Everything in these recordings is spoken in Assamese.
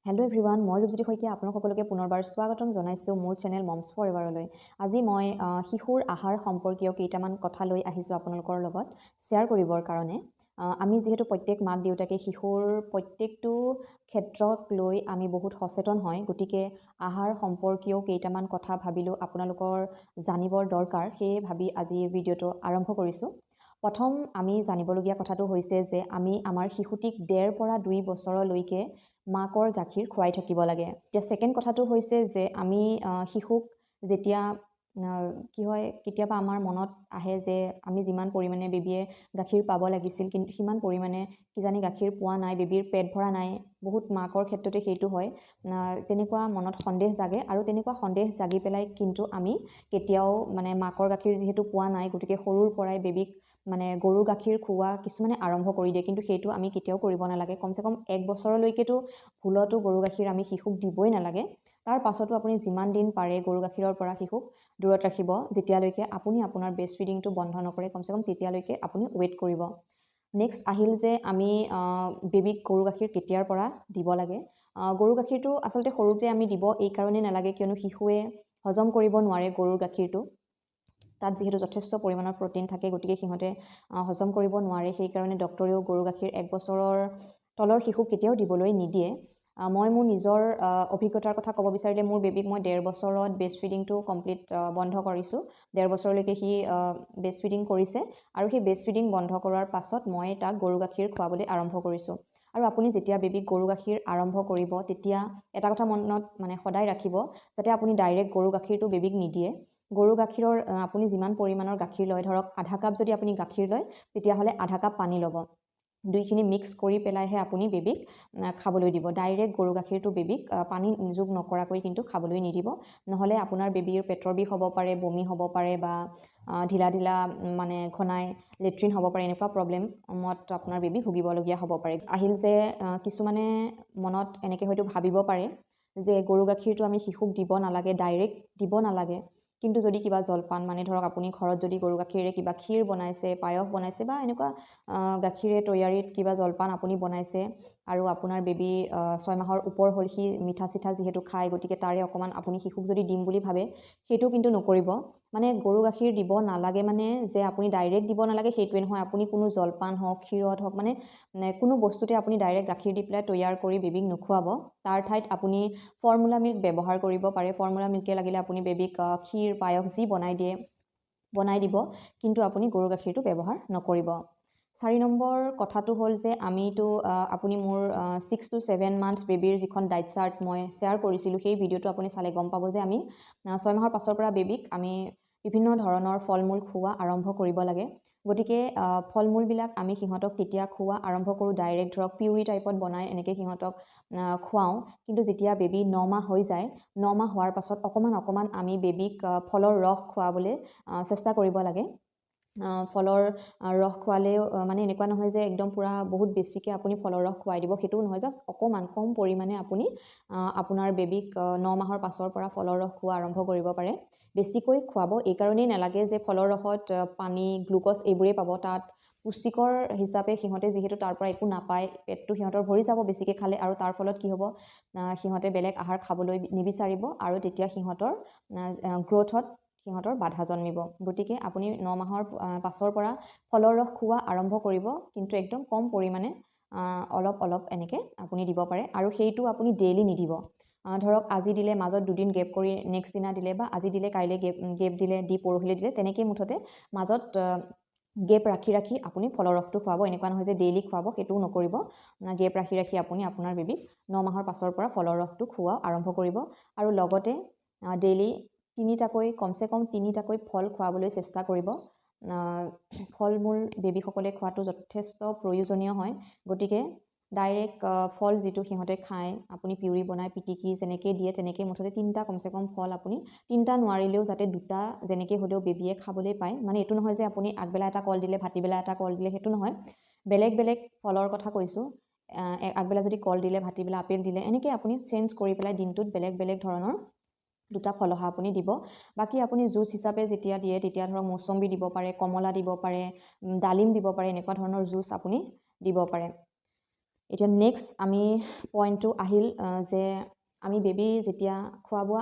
হেল্ল' এভৰিৱান, মই ৰূপজ্যোতি শইকীয়া আপোনাক সকলোকে পুনৰবাৰ স্বাগতম জনাইছোঁ মোৰ চেনেল মমছ ফৰ এভাৰলৈ। আজি মই শিশুৰ আহাৰ সম্পৰ্কীয় কেইটামান কথা লৈ আহিছোঁ আপোনালোকৰ লগত শ্বেয়াৰ কৰিবৰ কাৰণে। আমি যিহেতু প্ৰত্যেক মাক দেউতাকে শিশুৰ প্ৰত্যেকটো ক্ষেত্ৰক লৈ আমি বহুত সচেতন হয়, গতিকে আহাৰ সম্পৰ্কীয় কেইটামান কথা ভাবিলোঁ আপোনালোকৰ জানিবৰ দৰকাৰ, সেয়ে ভাবি আজিৰ ভিডিঅ'টো আৰম্ভ কৰিছোঁ। প্ৰথম আমি জানিবলগীয়া কথাটো হৈছে যে আমি আমাৰ শিশুটিক 1.5 পৰা 2 বছৰলৈকে মাকৰ গাখীৰ খুৱাই থাকিব লাগে। এতিয়া ছেকেণ্ড কথাটো হৈছে যে আমি শিশুক যেতিয়া কি হয়, কেতিয়াবা আমাৰ মনত আহে যে আমি যিমান পৰিমাণে বেবীয়ে গাখীৰ পাব লাগিছিল কিন্তু সিমান পৰিমাণে কিজানি গাখীৰ পোৱা নাই, বেবীৰ পেট ভৰা নাই। বহুত মাকৰ ক্ষেত্ৰতে সেইটো হয়। তেনেকুৱা মনত সন্দেহ জাগে আৰু তেনেকুৱা সন্দেহ জাগি পেলাই কিন্তু আমি কেতিয়াও মাকৰ গাখীৰ যিহেতু পোৱা নাই, গতিকে সৰুৰ পৰাই বেবীক গৰুৰ গাখীৰ খুওৱা কিছুমানে আৰম্ভ কৰি দিয়ে, কিন্তু সেইটো আমি কেতিয়াও কৰিব নালাগে। কমচে কম 1 বছৰলৈকেতো ভুলতো গৰু গাখীৰ আমি শিশুক দিবই নালাগে। তাৰ পাছতো আপুনি যিমান দিন পাৰে গৰু গাখীৰৰ পৰা শিশুক দূৰত ৰাখিব, যেতিয়ালৈকে আপুনি আপোনাৰ ব্ৰেষ্ট ফিডিংটো বন্ধ নকৰে, কমচে কম তেতিয়ালৈকে আপুনি ৱেইট কৰিব। নেক্সট আহিল যে আমি বেবীক গৰু গাখীৰ কেতিয়াৰ পৰা দিব লাগে। গৰু গাখীৰটো আচলতে সৰুতে আমি দিব এই কাৰণেই নালাগে কিয়নো শিশুৱে হজম কৰিব নোৱাৰে গৰুৰ গাখীৰটো। তাত যিহেতু যথেষ্ট পৰিমাণৰ প্ৰ'টিন থাকে, গতিকে সিহঁতে হজম কৰিব নোৱাৰে। সেইকাৰণে ডক্টৰেও গৰু গাখীৰ 1 বছৰৰ তলৰ শিশুক কেতিয়াও দিবলৈ নিদিয়ে। মই মোৰ নিজৰ অভিজ্ঞতাৰ কথা ক'ব বিচাৰিলে মোৰ বেবীক মই 1.5 বছৰত ব্ৰেষ্ট ফিডিংটো কমপ্লিট বন্ধ কৰিছোঁ। 1.5 বছৰলৈকে সি ব্ৰেষ্ট ফিডিং কৰিছে আৰু সেই ব্ৰেষ্ট ফিডিং বন্ধ কৰাৰ পাছত মই তাক গৰু গাখীৰ খুৱাবলৈ আৰম্ভ কৰিছোঁ। আৰু আপুনি যেতিয়া বেবীক গৰু গাখীৰ আৰম্ভ কৰিব তেতিয়া এটা কথা মনত সদায় ৰাখিব, যাতে আপুনি ডাইৰেক্ট গৰু গাখীৰটো বেবীক নিদিয়ে। গৰু গাখীৰৰ আপুনি যিমান পৰিমাণৰ গাখীৰ লয়, ধৰক আধা কাপ যদি আপুনি গাখীৰ লয় তেতিয়াহ'লে আধা কাপ পানী ল'ব। দুইখিনি মিক্স কৰি পেলাইহে আপুনি বেবীক খাবলৈ দিব। ডাইৰেক্ট গৰু গাখীৰটো বেবীক পানী যোগ নকৰাকৈ কিন্তু খাবলৈ নিদিব, নহ'লে আপোনাৰ বেবীৰ পেটৰ বিষ হ'ব পাৰে, বমি হ'ব পাৰে বা ঢিলা ঢিলা ঘনাই লেট্ৰিন হ'ব পাৰে। এনেকুৱা প্ৰব্লেমত আপোনাৰ বেবী ভুগিবলগীয়া হ'ব পাৰে। আহিল যে কিছুমানে মনত এনেকৈ হয়তো ভাবিব পাৰে যে গৰু গাখীৰটো আমি শিশুক দিব নালাগে, ডাইৰেক্ট দিব নালাগে। কিন্তু যদি কিবা জলপান ধৰক আপুনি ঘৰত যদি গৰু গাখীৰে কিবা ক্ষীৰ বনাইছে, পায়স বনাইছে বা এনেকুৱা গাখীৰে তৈয়াৰীত কিবা জলপান আপুনি বনাইছে আৰু আপোনাৰ বেবী 6 মাহৰ ওপৰ হ'ল, সি মিঠা চিঠা যিহেতু খায়, গতিকে তাৰে অকণমান আপুনি শিশুক যদি দিম বুলি ভাবে সেইটো কিন্তু নকৰিব। গৰু গাখীৰ দিব নালাগে যে আপুনি ডাইৰেক্ট দিব নালাগে সেইটোৱে নহয়। আপুনি কোনো জলপান হওক, ক্ষীৰত হওক, কোনো বস্তুতে আপুনি ডাইৰেক্ট গাখীৰ দি পেলাই তৈয়াৰ কৰি বেবীক নোখোৱাব। তাৰ ঠাইত আপুনি ফৰ্মুলা মিল্ক ব্যৱহাৰ কৰিব পাৰে। ফৰ্মুলা মিল্কে লাগিলে আপুনি বেবীক ক্ষীৰ, পায়স যি বনাই দিব, কিন্তু আপুনি গৰু গাখীৰটো ব্যৱহাৰ নকৰিব। 4 নম্বৰ কথাটো হ'ল যে আপুনি মোৰ 6 to 7 months বেবীৰ যিখন ডাইট চাৰ্ট মই শ্বেয়াৰ কৰিছিলোঁ, সেই ভিডিঅ'টো আপুনি চালে গম পাব যে আমি 6 মাহৰ পাছৰ পৰা বেবীক আমি বিভিন্ন ধৰণৰ ফল মূল খুওৱা আৰম্ভ কৰিব লাগে। গতিকে ফল মূলবিলাক আমি সিহঁতক তেতিয়া খুওৱা আৰম্ভ কৰোঁ, ডাইৰেক্ট ধৰক পিউৰি টাইপত বনাই এনেকৈ সিহঁতক খুৱাওঁ। কিন্তু যেতিয়া বেবী 9 মাহ হৈ যায়, 9 মাহ হোৱাৰ পাছত অকণমান আমি বেবীক ফলৰ ৰস খুৱাবলৈ চেষ্টা কৰিব লাগে। ফলৰ ৰস খোৱালেও এনেকুৱা নহয় যে একদম পূৰা বহুত বেছিকৈ আপুনি ফলৰ ৰস খুৱাই দিব, সেইটোও নহয়। জাষ্ট অকণমান কম পৰিমাণে আপুনি আপোনাৰ বেবীক 9 মাহৰ পাছৰ পৰা ফলৰ ৰস খোৱা আৰম্ভ কৰিব পাৰে। বেছিকৈ খুৱাব এই কাৰণেই নালাগে যে ফলৰ ৰসত পানী, গ্লুক'জ এইবোৰেই পাব। তাত পুষ্টিকৰ হিচাপে সিহঁতে যিহেতু তাৰ পৰা একো নাপায়, পেটটো সিহঁতৰ ভৰি যাব বেছিকৈ খালে, আৰু তাৰ ফলত কি হ'ব, সিহঁতে বেলেগ আহাৰ খাবলৈ নিবিচাৰিব আৰু তেতিয়া সিহঁতৰ গ্ৰ'থত সিহঁতৰ বাধা জন্মিব। গতিকে আপুনি 9 মাহৰ পাছৰ পৰা ফলৰ ৰস খোৱা আৰম্ভ কৰিব, কিন্তু একদম কম পৰিমাণে অলপ এনেকৈ আপুনি দিব পাৰে। আৰু সেইটো আপুনি ডেইলি নিদিব। ধৰক আজি দিলে, মাজত 2 দিন গেপ কৰি নেক্সট দিনা দিলে, বা আজি দিলে কাইলৈ গেপ দিলে, পৰহিলৈ দিলে, তেনেকৈ মুঠতে মাজত গেপ ৰাখি আপুনি ফলৰ ৰসটো খুৱাব। এনেকুৱা নহয় যে ডেইলি খুৱাব, সেইটোও নকৰিব। গেপ ৰাখি আপুনি আপোনাৰ বেবীক 9 মাহৰ পাছৰ পৰা ফলৰ ৰসটো খুওৱা আৰম্ভ কৰিব। আৰু লগতে ডেইলি কমচে কম 3টাকৈ ফল খুৱাবলৈ চেষ্টা কৰিব। ফল মূল বেবীসকলে খোৱাটো যথেষ্ট প্ৰয়োজনীয় হয়। গতিকে ডাইৰেক্ট ফল যিটো সিহঁতে খায়, আপুনি পিউৰি বনাই পিটিকি যেনেকৈ দিয়ে তেনেকৈ মুঠতে 3টা কমচে কম ফল আপুনি, 3টা নোৱাৰিলেও যাতে 2টা যেনেকৈ হ'লেও বেবীয়ে খাবলৈ পায়। এইটো নহয় যে আপুনি আগবেলা এটা কল দিলে, ভাটিবেলা এটা কল দিলে, সেইটো নহয়। বেলেগ বেলেগ ফলৰ কথা কৈছোঁ। আগবেলা যদি কল দিলে, ভাটিবেলা আপেল দিলে, এনেকৈ আপুনি চেঞ্জ কৰি পেলাই দিনটোত বেলেগ বেলেগ ধৰণৰ 2টা ফলহা আপুনি দিব। বাকী আপুনি জুচ হিচাপে যেতিয়া দিয়ে তেতিয়া ধৰক মৌচম্বী দিব পাৰে, কমলা দিব পাৰে, ডালিম দিব পাৰে, এনেকুৱা ধৰণৰ জুচ আপুনি দিব পাৰে। এতিয়া নেক্সট আমি পইণ্টটো আহিল যে আমি বেবী যেতিয়া খোৱা বোৱা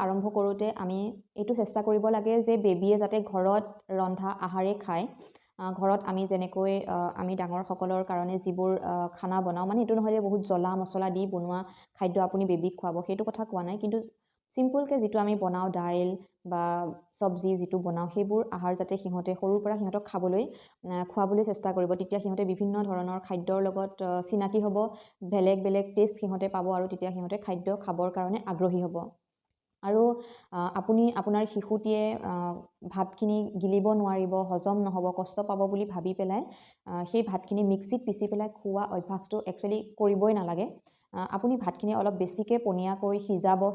আৰম্ভ কৰোঁতে আমি এইটো চেষ্টা কৰিব লাগে যে বেবীয়ে যাতে ঘৰত ৰন্ধা আহাৰেই খায়। ঘৰত আমি যেনেকৈ আমি ডাঙৰসকলৰ কাৰণে যিবোৰ খানা বনাওঁ, মানে এইটো নহয় যে বহুত জ্বলা মছলা দি বনোৱা খাদ্য আপুনি বেবীক খুৱাব, সেইটো কথা কোৱা নাই, কিন্তু চিম্পুলকৈ যিটো আমি বনাওঁ দাইল বা চব্জি যিটো বনাওঁ সেইবোৰ আহাৰ যাতে সিহঁতে সৰুৰ পৰা সিহঁতক খুৱাবলৈ চেষ্টা কৰিব। তেতিয়া সিহঁতে বিভিন্ন ধৰণৰ খাদ্যৰ লগত চিনাকি হ'ব, বেলেগ বেলেগ টেষ্ট সিহঁতে পাব আৰু তেতিয়া সিহঁতে খাদ্য খাবৰ কাৰণে আগ্ৰহী হ'ব। আৰু আপুনি আপোনাৰ শিশুটিয়ে ভাতখিনি গিলিব নোৱাৰিব, হজম নহ'ব, কষ্ট পাব বুলি ভাবি পেলাই সেই ভাতখিনি মিক্সিত পিচি পেলাই খোৱা অভ্যাসটো একচুৱেলি কৰিবই নালাগে। আপুনি ভাতখিনি অলপ বেছিকৈ পনীয়াকৈ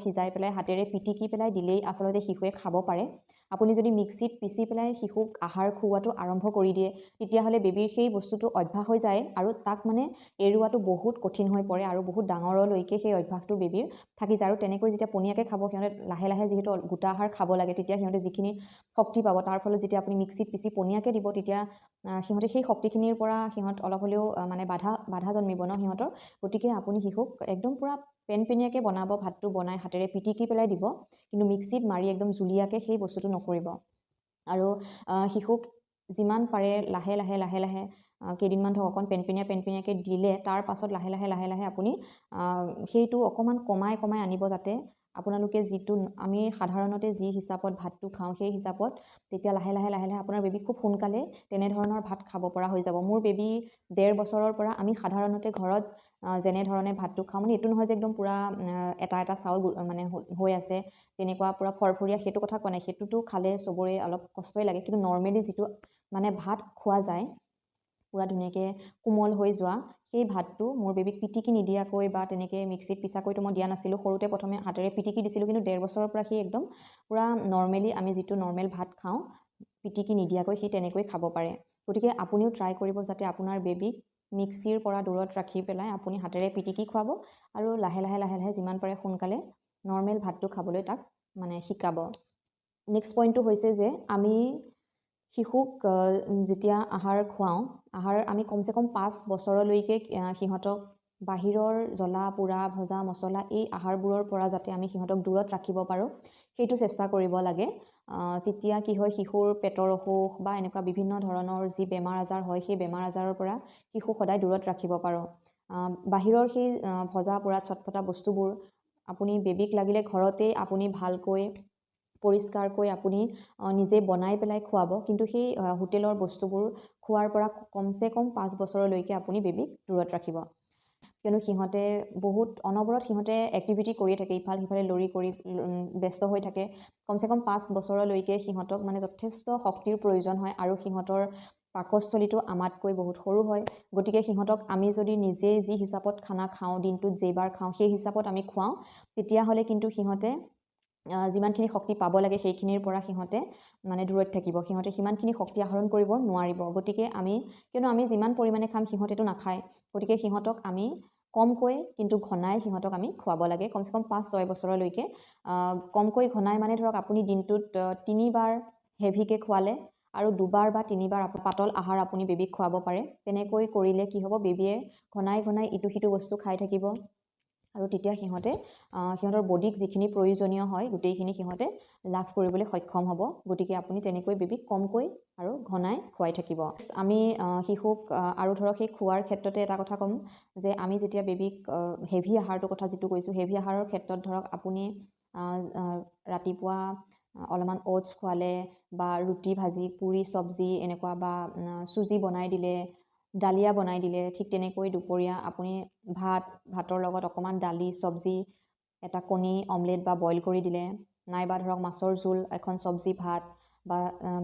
সিজাই পেলাই হাতেৰে পিটিকি পেলাই দিলেই আচলতে শিশুৱে খাব পাৰে। আপুনি যদি মিক্সিত পিচি পেলাই শিশুক আহাৰ খুওৱাটো আৰম্ভ কৰি দিয়ে, তেতিয়াহ'লে বেবীৰ সেই বস্তুটো অভ্যাস হৈ যায় আৰু তাক মানে এৰুৱাটো বহুত কঠিন হৈ পৰে আৰু বহুত ডাঙৰলৈকে সেই অভ্যাসটো বেবীৰ থাকি যায়। আৰু তেনেকৈ যেতিয়া পনীয়াকৈ খাব, সিহঁতে লাহে লাহে যিহেতু গোটা আহাৰ খাব লাগে, তেতিয়া সিহঁতে যিখিনি শক্তি পাব, তাৰ ফলত যেতিয়া আপুনি মিক্সিত পিচি পনীয়াকৈ দিব, তেতিয়া সিহঁতে সেই শক্তিখিনিৰ পৰা অলপ হ'লেও মানে বাধা জন্মিব ন সিহঁতৰ। গতিকে আপুনি শিশুক একদম পূৰা পেনপেনীয়াকৈ বনাব, ভাতটো বনাই হাতেৰে পিটিকি পেলাই দিব, কিন্তু মিক্সিত মাৰি একদম জুলীয়াকৈ সেই বস্তুটো নকৰিব। আৰু শিশুক যিমান পাৰে লাহে লাহে কেইদিনমান ধৰক অকণ পেনপেনীয়াকৈ দিলে, তাৰ পাছত লাহে লাহে আপুনি সেইটো অকণমান কমাই আনিব, যাতে আপোনালোকে আমি সাধাৰণতে যি হিচাপত ভাতটো খাওঁ সেই হিচাপত তেতিয়া লাহে লাহে আপোনাৰ বেবী খুব সোনকালে তেনেধৰণৰ ভাত খাব পৰা হৈ যাব। মোৰ বেবী 1.5 বছৰৰ পৰা আমি সাধাৰণতে ঘৰত যেনেধৰণে ভাতটো খাওঁ, মানে এইটো নহয় যে একদম পূৰা এটা চাউল মানে হৈ আছে তেনেকুৱা পূৰা ফৰফৰীয়া, সেইটো কথা কোৱা নাই, সেইটোতো খালে চবৰে অলপ কষ্টই লাগে, কিন্তু নৰ্মেলি যিটো মানে ভাত খোৱা যায় পূৰা ধুনীয়াকৈ কোমল হৈ যোৱা, সেই ভাতটো মোৰ বেবীক পিটিকি নিদিয়াকৈ বা তেনেকৈ মিক্সিত পিছাকৈতো মই দিয়া নাছিলোঁ। সৰুতে প্ৰথমে হাতেৰে পিটিকি দিছিলোঁ, কিন্তু 1.5 বছৰৰ পৰা সি একদম পূৰা নৰ্মেলি আমি যিটো নৰ্মেল ভাত খাওঁ পিটিকি নিদিয়াকৈ সি তেনেকৈ খাব পাৰে। গতিকে আপুনিও ট্ৰাই কৰিব যাতে আপোনাৰ বেবীক মিক্সিৰ পৰা দূৰত ৰাখি পেলাই আপুনি হাতেৰে পিটিকি খুৱাব আৰু লাহে লাহে যিমান পাৰে সোনকালে নৰ্মেল ভাতটো খাবলৈ তাক মানে শিকাব। নেক্সট পইণ্টটো হৈছে যে আমি শিশুক যেতিয়া আহাৰ খুৱাওঁ, আমি কমচে কম 5 বছৰলৈকে সিহঁতক বাহিৰৰ জ্বলা পোৰা ভজা মছলা এই আহাৰবোৰৰ পৰা যাতে আমি সিহঁতক দূৰত ৰাখিব পাৰোঁ, সেইটো চেষ্টা কৰিব লাগে। তেতিয়া কি হয়, শিশুৰ পেটৰ অসুখ বা এনেকুৱা বিভিন্ন ধৰণৰ যি বেমাৰ আজাৰ হয়, সেই বেমাৰ আজাৰৰ পৰা শিশু সদায় দূৰত ৰাখিব পাৰোঁ। বাহিৰৰ সেই ভজা পোৰা চটপটা বস্তুবোৰ আপুনি বেবীক লাগিলে ঘৰতেই আপুনি ভালকৈ পৰিষ্কাৰকৈ আপুনি নিজে বনাই পেলাই খুৱাব, কিন্তু সেই হোটেলৰ বস্তুবোৰ খোৱাৰ পৰা কমচে কম 5 বছৰলৈকে আপুনি বেবীক দূৰত ৰাখিব। কিয়নো সিহঁতে বহুত অনবৰত সিহঁতে এক্টিভিটি কৰিয়ে থাকে, ইফাল সিফালে লৰি কৰি ব্যস্ত হৈ থাকে। কমচে কম 5 বছৰলৈকে সিহঁতক মানে যথেষ্ট শক্তিৰ প্ৰয়োজন হয় আৰু সিহঁতৰ পাকস্থলীটো আমাতকৈ বহুত সৰু হয়। গতিকে সিহঁতক আমি যদি নিজে যি হিচাপত খানা খাওঁ, দিনটোত যেইবাৰ খাওঁ সেই হিচাপত আমি খুৱাওঁ, তেতিয়াহ'লে কিন্তু সিহঁতে যিমানখিনি শক্তি পাব লাগে সেইখিনিৰ পৰা সিহঁতে মানে দূৰত থাকিব, সিহঁতে সিমানখিনি শক্তি আহৰণ কৰিব নোৱাৰিব। গতিকে কিয়নো আমি যিমান পৰিমাণে খাম সিহঁতেতো নাখায়, গতিকে সিহঁতক আমি কমকৈ কিন্তু ঘনাই সিহঁতক আমি খুৱাব লাগে, কমচে কম 5-6 বছৰলৈকে। কমকৈ ঘনাই মানে ধৰক আপুনি দিনটোত 3 বাৰ হেভিকৈ খোৱালে আৰু 2 বাৰ বা 3 বাৰ পাতল আহাৰ আপুনি বেবীক খুৱাব পাৰে। তেনেকৈ কৰিলে কি হ'ব, বেবীয়ে ঘনাই ইটো সিটো বস্তু খাই থাকিব আৰু তেতিয়া সিহঁতৰ বডিক যিখিনি প্ৰয়োজনীয় হয় গোটেইখিনি সিহঁতে লাভ কৰিবলৈ সক্ষম হ'ব। গতিকে আপুনি তেনেকৈ বেবীক কমকৈ আৰু ঘনাই খুৱাই থাকিব। আমি শিশুক আৰু ধৰক সেই খোৱাৰ ক্ষেত্ৰতে এটা কথা ক'ম যে আমি যেতিয়া বেবীক হেভি আহাৰটোৰ কথা যিটো কৈছোঁ, হেভি আহাৰৰ ক্ষেত্ৰত ধৰক আপুনি ৰাতিপুৱা অলপমান অ'টছ খোৱালে বা ৰুটি ভাজি পুৰি চব্জি এনেকুৱা বা চুজি বনাই দিলে, ডালিয়া বনাই দিলে, ঠিক তেনেকৈ দুপৰীয়া আপুনি ভাতৰ লগত অকণমান দালি চব্জি, এটা কণী অমলেট বা বইল কৰি দিলে, নাইবা ধৰক মাছৰ জোল এখন চব্জি ভাত বা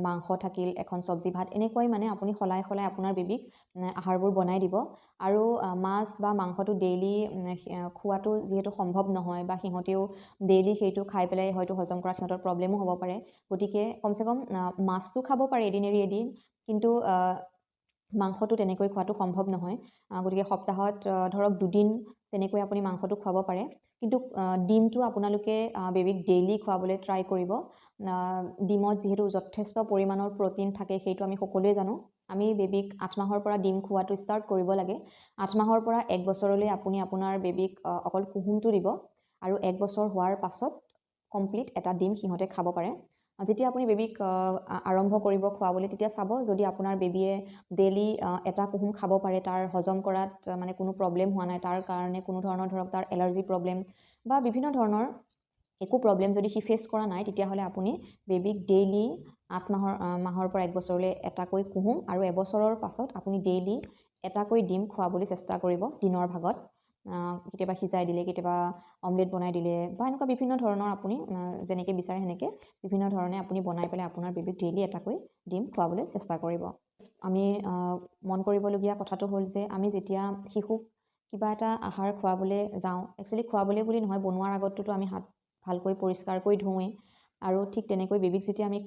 মাংস থাকিল এখন চব্জি ভাত, এনেকৈ মানে আপুনি সলাই আপোনাৰ বেবীক আহাৰবোৰ বনাই দিব। আৰু মাছ বা মাংসটো ডেইলি খোৱাটো যিহেতু সম্ভৱ নহয় বা সিহঁতেও ডেইলি সেইটো খাই পেলাই হয়তো হজম কৰাত সিহঁতৰ প্ৰব্লেমো হ'ব পাৰে। গতিকে কমচে কম মাছটো খাব পাৰে এদিন এৰি এদিন, কিন্তু মাংসটো তেনেকৈ খোৱাটো সম্ভৱ নহয়। গতিকে সপ্তাহত ধৰক 2 দিন তেনেকৈ আপুনি মাংসটো খুৱাব পাৰে, কিন্তু ডিমটো আপোনালোকে বেবীক ডেইলি খুৱাবলৈ ট্ৰাই কৰিব। ডিমত যিহেতু যথেষ্ট পৰিমাণৰ প্ৰ'টিন থাকে সেইটো আমি সকলোৱে জানো, আমি বেবিক 8 মাহৰ পৰা ডিম খোৱাটো ষ্টাৰ্ট কৰিব লাগে। 8 মাহৰ পৰা 1 বছৰলৈ আপুনি আপোনাৰ বেবিক অকল কুহুমটো দিব আৰু 1 বছৰ হোৱাৰ পাছত কমপ্লিট এটা ডিম সিহঁতে খাব পাৰে। যেতিয়া আপুনি বেবিক আৰম্ভ কৰিব খোৱাবলৈ তেতিয়া চাব যদি আপোনাৰ বেবিয়ে ডেইলি এটা কুহুম খাব পাৰে, তাৰ হজম কৰাত মানে কোনো প্ৰব্লেম হোৱা নাই, তাৰ কাৰণে কোনো ধৰণৰ ধৰক তাৰ এলাৰ্জি প্ৰব্লেম বা বিভিন্ন ধৰণৰ একো প্ৰব্লেম যদি সি ফেচ কৰা নাই, তেতিয়াহ'লে আপুনি বেবিক ডেইলি 8 মাহৰ পৰা 1 বছৰলৈ এটাকৈ কুহুম আৰু এবছৰৰ পাছত আপুনি ডেইলি এটাকৈ ডিম খুৱাবলৈ চেষ্টা কৰিব দিনৰ ভাগত। কেতিয়াবা সিজাই দিলে, কেতিয়াবা অমলেট বনাই দিলে বা এনেকুৱা বিভিন্ন ধৰণৰ আপুনি যেনেকৈ বিচাৰে সেনেকৈ বিভিন্ন ধৰণে আপুনি বনাই পেলাই আপোনাৰ বেবিক ডেইলি এটাকৈ ডিম খুৱাবলৈ চেষ্টা কৰিব। আমি মন কৰিবলগীয়া কথাটো হ'ল যে আমি যেতিয়া শিশুক কিবা এটা আহাৰ খুৱাবলৈ যাওঁ, একচুৱেলি খুৱাবলৈ বুলি নহয়, বনোৱাৰ আগততো আমি হাত ভালকৈ পৰিষ্কাৰকৈ ধুওঁৱেই আৰু ঠিক তেনেকৈ বেবিক যেতিয়া আমি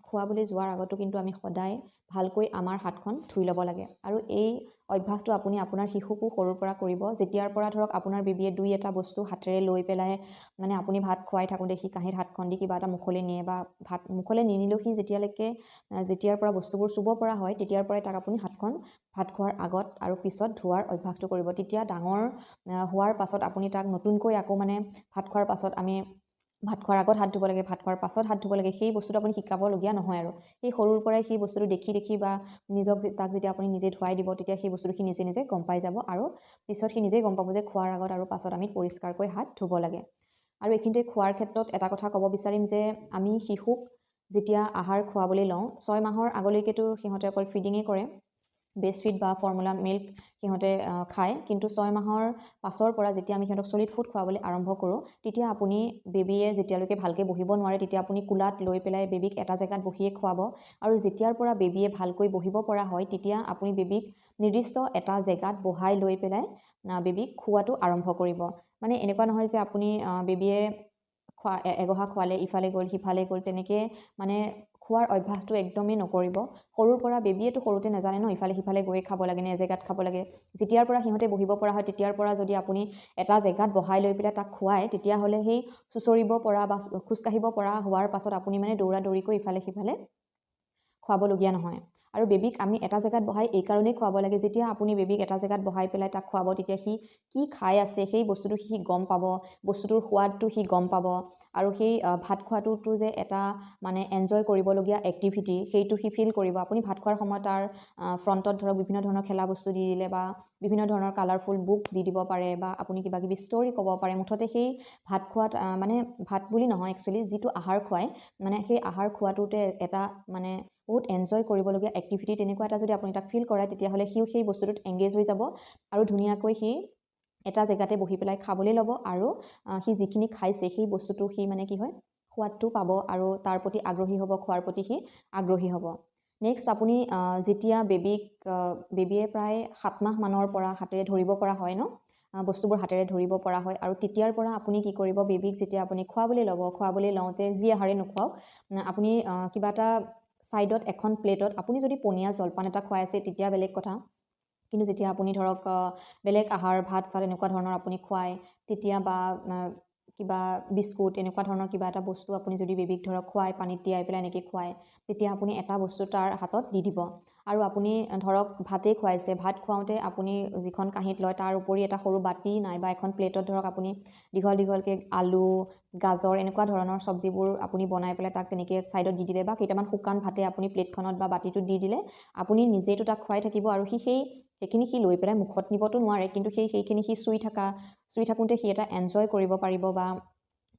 খুৱাবলৈ যোৱাৰ আগতো কিন্তু আমি সদায় ভালকৈ আমাৰ হাতখন ধুই ল'ব লাগে। আৰু এই অভ্যাসটো আপুনি আপোনাৰ শিশুকো সৰুৰ পৰা কৰিব। যেতিয়াৰ পৰা ধৰক আপোনাৰ বেবিয়ে 2-এটা বস্তু হাতেৰে লৈ পেলাই মানে আপুনি ভাত খুৱাই থাকোঁতে সি কাঁহীত হাতখন দি কিবা এটা মুখলৈ নিয়ে বা ভাত মুখলৈ নিনিলেও সি যেতিয়াৰ পৰা বস্তুবোৰ চুব পৰা হয় তেতিয়াৰ পৰাই তাক আপুনি হাতখন ভাত খোৱাৰ আগত আৰু পিছত ধোৱাৰ অভ্যাসটো কৰিব। তেতিয়া ডাঙৰ হোৱাৰ পাছত আপুনি তাক নতুনকৈ আকৌ মানে ভাত খোৱাৰ পাছত আমি ভাত খোৱাৰ আগত হাত ধুব লাগে, ভাত খোৱাৰ পাছত হাত ধুব লাগে, সেই বস্তুটো আপুনি শিকাবলগীয়া নহয় আৰু সেই সৰুৰ পৰাই সেই বস্তুটো দেখি বা তাক যেতিয়া আপুনি নিজে ধুৱাই দিব তেতিয়া সেই বস্তুটো সি নিজে নিজে গম পাই যাব আৰু পিছত সি নিজেই গম পাব যে খোৱাৰ আগত আৰু পাছত আমি পৰিষ্কাৰকৈ হাত ধুব লাগে। আৰু এইখিনিতে খোৱাৰ ক্ষেত্ৰত এটা কথা ক'ব বিচাৰিম যে আমি শিশুক যেতিয়া আহাৰ খুৱাবলৈ লওঁ 6 মাহৰ আগলৈকেতো সিহঁতে অকল ফিডিঙেই কৰে, বেষ্ট ফিড বা ফৰ্মুলা মিল্ক সিহঁতে খায়, কিন্তু 6 মাহৰ পাছৰ পৰা যেতিয়া আমি সিহঁতক চলিড ফুড খুৱাবলৈ আৰম্ভ কৰোঁ তেতিয়া আপুনি বেবিয়ে যেতিয়ালৈকে ভালকৈ বহিব নোৱাৰে তেতিয়া আপুনি কোলাত লৈ পেলাই বেবিক এটা জেগাত বহিয়ে খুৱাব আৰু যেতিয়াৰ পৰা বেবিয়ে ভালকৈ বহিব পৰা হয় তেতিয়া আপুনি বেবিক নিৰ্দিষ্ট এটা জেগাত বহাই লৈ পেলাই বেবিক খোৱাটো আৰম্ভ কৰিব। মানে এনেকুৱা নহয় যে আপুনি বেবিয়ে এগহা খোৱালে ইফালে গ'ল সিফালে গ'ল তেনেকৈ মানে খোৱাৰ অভ্যাসটো একদমেই নকৰিব। সৰুৰ পৰা বেবিয়েতো সৰুতে নাজানে ন ইফালে সিফালে গৈ খাব লাগে নে এজেগাত খাব লাগে। যেতিয়াৰ পৰা সিহঁতে বহিব পৰা হয় তেতিয়াৰ পৰা যদি আপুনি এটা জেগাত বহাই লৈ পেলাই তাক খুৱায় তেতিয়াহ'লে সেই চুঁচৰিব পৰা বা খোজকাঢ়িব পৰা হোৱাৰ পাছত আপুনি মানে দৌৰা দৌৰিকৈ ইফালে সিফালে খুৱাবলগীয়া নহয়। আৰু বেবিক আমি এটা জেগাত বহাই এই কাৰণেই খুৱাব লাগে, যেতিয়া আপুনি বেবিক এটা জেগাত বহাই পেলাই তাক খুৱাব তেতিয়া সি কি খাই আছে সেই বস্তুটো সি গম পাব, বস্তুটোৰ সোৱাদটো সি গম পাব আৰু সেই ভাত খোৱাটোতো যে এটা মানে এনজয় কৰিবলগীয়া এক্টিভিটি সেইটো সি ফিল কৰিব। আপুনি ভাত খোৱাৰ সময়ত তাৰ ফ্ৰণ্টত ধৰক বিভিন্ন ধৰণৰ খেলা বস্তু দি দিলে বা বিভিন্ন ধৰণৰ কালাৰফুল বুক দি দিব পাৰে বা আপুনি কিবা কিবি ষ্টৰি ক'ব পাৰে। মুঠতে সেই ভাত খোৱাত মানে ভাত বুলি নহয় একচুৱেলি যিটো আহাৰ খুৱায় মানে সেই আহাৰ খোৱাটোতে এটা মানে বহুত এনজয় কৰিবলগীয়া এক্টিভিটি তেনেকুৱা এটা যদি আপুনি তাক ফিল কৰায় তেতিয়াহ'লে সিও সেই বস্তুটোত এংগেজ হৈ যাব আৰু ধুনীয়াকৈ সি এটা জেগাতে বহি পেলাই খাবলৈ ল'ব আৰু সি যিখিনি খাইছে সেই বস্তুটো সি মানে কি হয় সোৱাদটো পাব আৰু তাৰ প্ৰতি আগ্ৰহী হ'ব, খোৱাৰ প্ৰতি সি আগ্ৰহী হ'ব। নেক্সট আপুনি যেতিয়া বেবিয়ে প্ৰায় 7 মাহমানৰ পৰা হাতেৰে ধৰিব পৰা হয় ন, বস্তুবোৰ হাতেৰে ধৰিব পৰা হয় আৰু তেতিয়াৰ পৰা আপুনি কি কৰিব বেবিক যেতিয়া আপুনি খুৱাবলৈ লওঁতে যি আহাৰে নোখোৱাওক আপুনি কিবা এটা ছাইডত এখন প্লেটত আপুনি যদি পনীয়া জলপান এটা খুৱাই আছে তেতিয়া বেলেগ কথা, কিন্তু যেতিয়া আপুনি ধৰক বেলেগ আহাৰ ভাত চাত এনেকুৱা ধৰণৰ আপুনি খুৱায় তেতিয়া বা কিবা বিস্কুট এনেকুৱা ধৰণৰ কিবা এটা বস্তু আপুনি যদি বেবিক ধৰক খুৱাই পানীত তিয়াই পেলাই এনেকৈ খুৱায় তেতিয়া আপুনি এটা বস্তু তাৰ হাতত দি দিব আৰু আপুনি ধৰক ভাতেই খুৱাইছে, ভাত খুৱাওঁতে আপুনি যিখন কাঁহীত লয় তাৰ উপৰি এটা সৰু বাতি নাইবা এখন প্লেটত ধৰক আপুনি দীঘলকৈ আলু গাজৰ এনেকুৱা ধৰণৰ চব্জিবোৰ আপুনি বনাই পেলাই তাক তেনেকৈ ছাইডত দি দিলে বা কেইটামান শুকান ভাতে আপুনি প্লেটখনত বা বাতিটোত দি দিলে আপুনি নিজেইতো তাক খুৱাই থাকিব আৰু সেইখিনি সি লৈ পেলাই মুখত নিবতো নোৱাৰে, কিন্তু সেইখিনি সি চুই থাকোঁতে সি এটা এনজয় কৰিব পাৰিব বা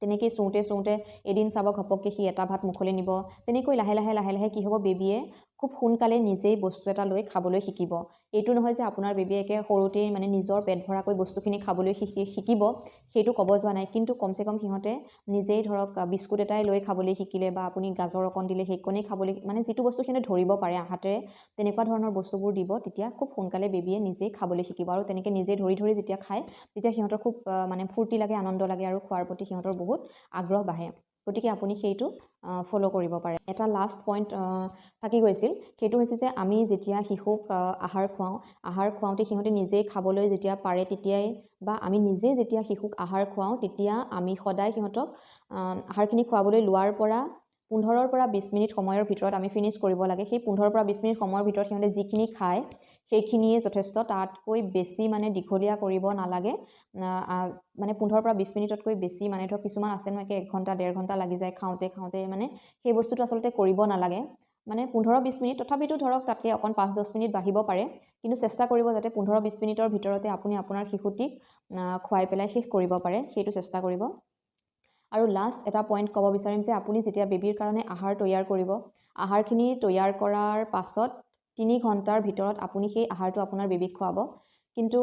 তেনেকৈ চোওঁতে এদিন চাব ঘপককৈ সি এটা ভাত মুখলৈ নিব। তেনেকৈ লাহে লাহে কি হ'ব বেবিয়ে খুব সোনকালে নিজেই বস্তু এটা লৈ খাবলৈ শিকিব। এইটো নহয় যে আপোনাৰ বেবিয়ে একে সৰুতেই মানে নিজৰ পেট ভৰাকৈ বস্তুখিনি খাবলৈ শিকিব, সেইটো ক'ব যোৱা নাই, কিন্তু কমচে কম সিহঁতে নিজেই ধৰক বিস্কুট এটাই লৈ খাবলৈ শিকিলে বা আপুনি গাজৰ অকণ দিলে সেইকণেই খাবলৈ মানে যিটো বস্তু সিহঁতে ধৰিব পাৰে হাতেৰে তেনেকুৱা ধৰণৰ বস্তুবোৰ দিব তেতিয়া খুব সোনকালে বেবিয়ে নিজেই খাবলৈ শিকিব আৰু তেনেকৈ নিজে ধৰি যেতিয়া খায় তেতিয়া সিহঁতৰ খুব মানে ফূৰ্তি লাগে, আনন্দ লাগে আৰু খোৱাৰ প্ৰতি সিহঁতৰ বহুত আগ্ৰহ বাঢ়ে। গতিকে আপুনি সেইটো ফ'ল' কৰিব পাৰে। এটা লাষ্ট পইণ্ট থাকি গৈছিল, সেইটো হৈছে যে আমি যেতিয়া শিশুক আহাৰ খুৱাওঁতে সিহঁতে নিজেই খাবলৈ যেতিয়া পাৰে তেতিয়াই বা আমি নিজেই যেতিয়া শিশুক আহাৰ খুৱাওঁ তেতিয়া আমি সদায় সিহঁতক আহাৰখিনি খুৱাবলৈ লোৱাৰ পৰা 15ৰ পৰা 20 মিনিট সময়ৰ ভিতৰত আমি ফিনিছ কৰিব লাগে। সেই 15ৰ পৰা 20 মিনিট সময়ৰ ভিতৰত সিহঁতে যিখিনি খায় সেইখিনিয়ে যথেষ্ট, তাতকৈ বেছি মানে দীঘলীয়া কৰিব নালাগে। মানে 15ৰ পৰা 20 মিনিটতকৈ বেছি মানে ধৰক কিছুমান আছে নহয় 1 ঘণ্টা 1.5 ঘণ্টা লাগি যায় খাওঁতে মানে সেই বস্তুটো আচলতে কৰিব নালাগে। মানে 15-20 মিনিট, তথাপিতো ধৰক তাতকৈ অকণ 5-10 মিনিট বাঢ়িব পাৰে, কিন্তু চেষ্টা কৰিব যাতে 15-20 মিনিটৰ ভিতৰতে আপুনি আপোনাৰ শিশুটিক খুৱাই পেলাই শেষ কৰিব পাৰে, সেইটো চেষ্টা কৰিব। আৰু লাষ্ট এটা পইণ্ট ক'ব বিচাৰিম যে আপুনি যেতিয়া বেবীৰ কাৰণে আহাৰ তৈয়াৰ কৰিব, আহাৰখিনি তৈয়াৰ কৰাৰ পাছত 3 ঘণ্টাৰ ভিতৰত আপুনি সেই আহাৰটো আপোনাৰ বেবীক খুৱাব। কিন্তু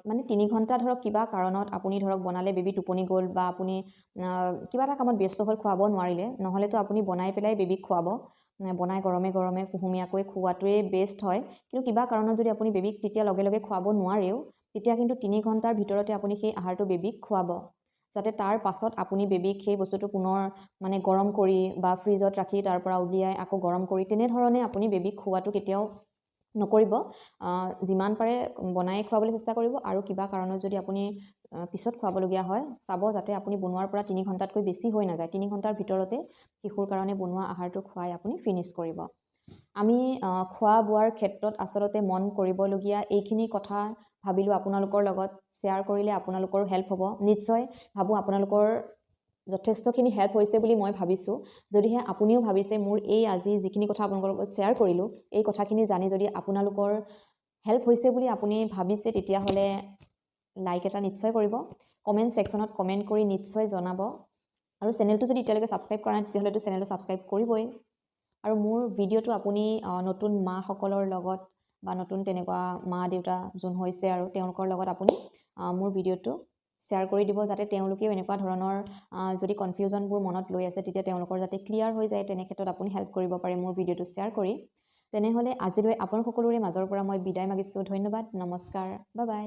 মানে 3 ঘণ্টা ধৰক কিবা কাৰণত আপুনি ধৰক বনালে বেবী টোপনি গ'ল বা আপুনি কিবা এটা কামত ব্যস্ত হৈ খুৱাব নোৱাৰিলে, নহ'লেতো আপুনি বনাই পেলাই বেবীক খুৱাব। বনাই গৰমে গৰমে কুহুমীয়াকৈ খুওৱাটোৱেই বেষ্ট হয়। কিন্তু কিবা কাৰণত যদি আপুনি বেবীক তেতিয়া লগে লগে খুৱাব নোৱাৰেও, তেতিয়া কিন্তু 3 ঘণ্টাৰ ভিতৰতে আপুনি সেই আহাৰটো বেবীক খুৱাব, যাতে তাৰ পাছত আপুনি বেবীক সেই বস্তুটো পুনৰ মানে গৰম কৰি বা ফ্ৰিজত ৰাখি তাৰ পৰা উলিয়াই আকৌ গৰম কৰি তেনেধৰণে আপুনি বেবীক খুওৱাটো কেতিয়াও নকৰিব। যিমান পাৰে বনাই খুৱাবলৈ চেষ্টা কৰিব, আৰু কিবা কাৰণত যদি আপুনি পিছত খুৱাবলগীয়া হয় চাব যাতে আপুনি বনোৱাৰ পৰা 3 ঘণ্টাতকৈ বেছি হৈ নাযায়। 3 ঘণ্টাৰ ভিতৰতে শিশুৰ কাৰণে বনোৱা আহাৰটো খুৱাই আপুনি ফিনিছ কৰিব। আমি খোৱা বোৱাৰ ক্ষেত্ৰত আচলতে মন কৰিবলগীয়া এইখিনি কথা ভাবিলোঁ আপোনালোকৰ লগত শ্বেয়াৰ কৰিলে আপোনালোকৰো হেল্প হ'ব। নিশ্চয় ভাবোঁ আপোনালোকৰ যথেষ্টখিনি হেল্প হৈছে বুলি মই ভাবিছোঁ। যদিহে আপুনিও ভাবিছে মোৰ এই আজি যিখিনি কথা আপোনালোকৰ লগত শ্বেয়াৰ কৰিলোঁ, এই কথাখিনি জানি যদি আপোনালোকৰ হেল্প হৈছে বুলি আপুনি ভাবিছে, তেতিয়াহ'লে লাইক এটা নিশ্চয় কৰিব, কমেণ্ট ছেকশ্যনত কমেণ্ট কৰি নিশ্চয় জনাব, আৰু চেনেলটো যদি এতিয়ালৈকে ছাবস্ক্ৰাইব কৰা নাই তেতিয়াহ'লেতো চেনেলটো ছাবস্ক্ৰাইব কৰিবই। আৰু মোৰ ভিডিঅ'টো আপুনি নতুন মাসকলৰ লগত বা নতুন তেনেকুৱা মা দেউতা যোন হৈছে আৰু তেওঁলোকৰ লগত আপুনি মোৰ ভিডিঅ'টো শ্বেয়াৰ কৰি দিব, যাতে তেওঁলোকেও এনেকুৱা ধৰণৰ যদি কনফিউজনবোৰ মনত লৈ আছে তেতিয়া তেওঁলোকৰ যাতে ক্লিয়াৰ হৈ যায়, তেনে ক্ষেত্ৰত আপুনি হেল্প কৰিব পাৰে মোৰ ভিডিঅ'টো শ্বেয়াৰ কৰি। তেনেহ'লে আজিলৈ আপোনালোক সকলোৰে মাজৰ পৰা মই বিদায় মাগিছোঁ। ধন্যবাদ, নমস্কাৰ, বাই বাই।